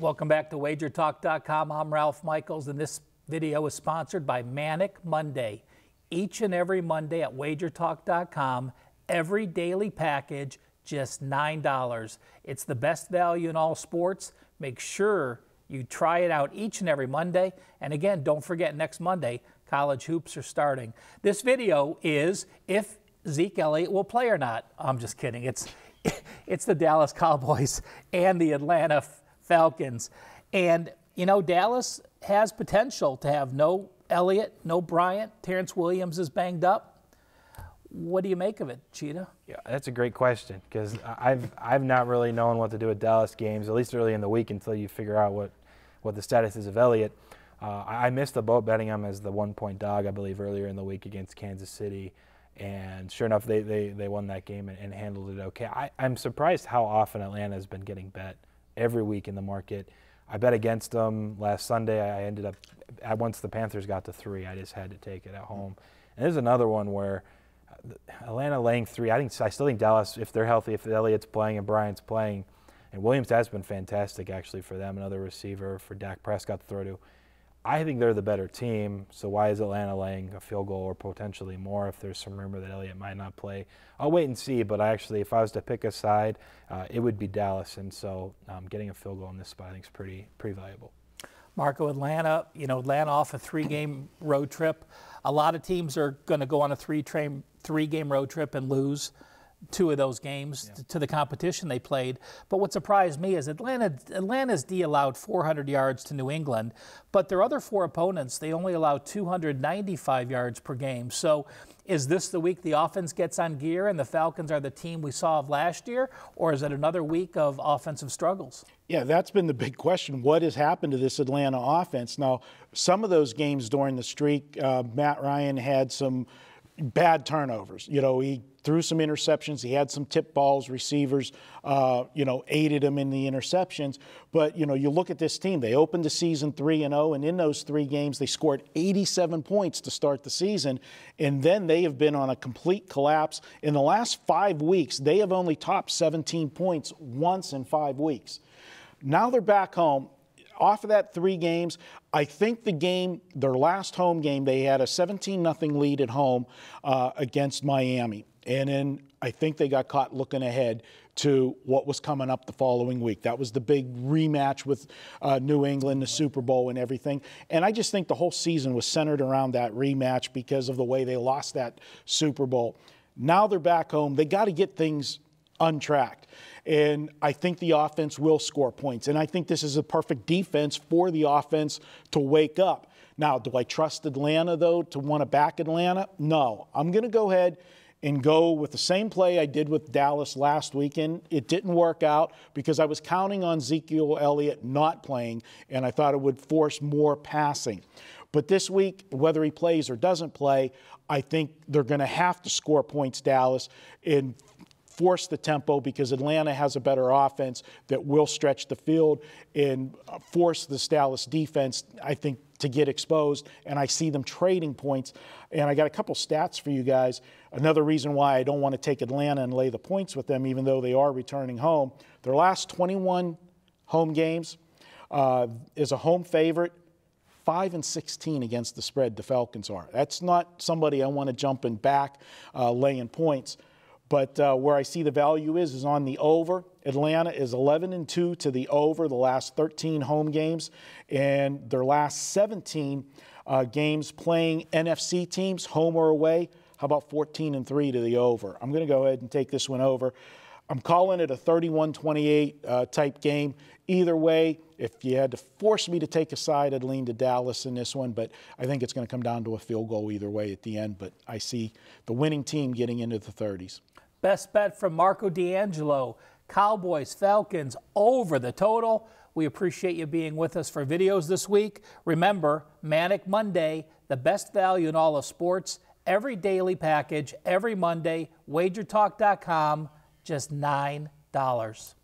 Welcome back to WagerTalk.com. I'm Ralph Michaels, and this video is sponsored by Manic Monday. Each and every Monday at WagerTalk.com, every daily package, just $9. It's the best value in all sports. Make sure you try it out each and every Monday. And again, don't forget, next Monday, college hoops are starting. This video is if Zeke Elliott will play or not. I'm just kidding. It's the Dallas Cowboys and the Atlanta Falcons. And, you know, Dallas has potential to have no Elliott, no Bryant. Terrence Williams is banged up. What do you make of it, Cheetah? Yeah, that's a great question, because I've not really known what to do with Dallas games, at least early in the week, until you figure out what the status is of Elliott. I missed the boat betting him as the 1-point dog, I believe, earlier in the week against Kansas City. And sure enough, they won that game and handled it okay. I'm surprised how often Atlanta has been getting bet every week in the market. I bet against them last Sunday. I ended up, once the Panthers got to 3, I just had to take it at home. And there's another one where Atlanta laying 3. I still think Dallas, if they're healthy, if Elliott's playing and Bryant's playing, and Williams has been fantastic actually for them, another receiver for Dak Prescott to throw to. I think they're the better team, so why is Atlanta laying a field goal or potentially more if there's some rumor that Elliott might not play? I'll wait and see, but if I was to pick a side, it would be Dallas, and so getting a field goal in this spot I think is pretty valuable. Marco, Atlanta off a 3-game road trip. A lot of teams are going to go on a 3-game road trip and lose 2 of those games to the competition they played. But what surprised me is Atlanta's D allowed 400 yards to New England, but their other 4 opponents, they only allowed 295 yards per game. So is this the week the offense gets on gear and the Falcons are the team we saw of last year, or is it another week of offensive struggles? Yeah, that's been the big question. What has happened to this Atlanta offense? Now, some of those games during the streak, Matt Ryan had some bad turnovers. You know, he threw some interceptions. He had some tip balls. Receivers, aided him in the interceptions. But, you look at this team. They opened the season 3-0, and in those 3 games, they scored 87 points to start the season. And then they have been on a complete collapse. In the last 5 weeks, they have only topped 17 points once in 5 weeks. Now they're back home. Off of that 3 games, I think their last home game, they had a 17-0 lead at home against Miami. And then I think they got caught looking ahead to what was coming up the following week. That was the big rematch with New England, the Super Bowl and everything. And I just think the whole season was centered around that rematch because of the way they lost that Super Bowl. Now they're back home. They got to get things untracked. And I think the offense will score points. And I think this is a perfect defense for the offense to wake up. Now, do I trust Atlanta, though, to want to back Atlanta? No. I'm going to go ahead and go with the same play I did with Dallas last weekend. It didn't work out because I was counting on Ezekiel Elliott not playing, and I thought it would force more passing. But this week, whether he plays or doesn't play, I think they're going to have to score points, Dallas, and force the tempo because Atlanta has a better offense that will stretch the field and force this Dallas defense, I think, to get exposed. And I see them trading points. And I got a couple stats for you guys. Another reason why I don't want to take Atlanta and lay the points with them, even though they are returning home. Their last 21 home games is a home favorite. 5-16 against the spread, the Falcons are. That's not somebody I want to jump in back laying points. But where I see the value is on the over. Atlanta is 11-2 to the over the last 13 home games. And their last 17 games playing NFC teams, home or away, how about 14-3 to the over? I'm going to go ahead and take this one over. I'm calling it a 31-28 type game. Either way, if you had to force me to take a side, I'd lean to Dallas in this one. But I think it's going to come down to a field goal either way at the end. But I see the winning team getting into the 30s. Best bet from Marco D'Angelo. Cowboys, Falcons, over the total. We appreciate you being with us for videos this week. Remember, Manic Monday, the best value in all of sports. Every daily package, every Monday. WagerTalk.com, just $9.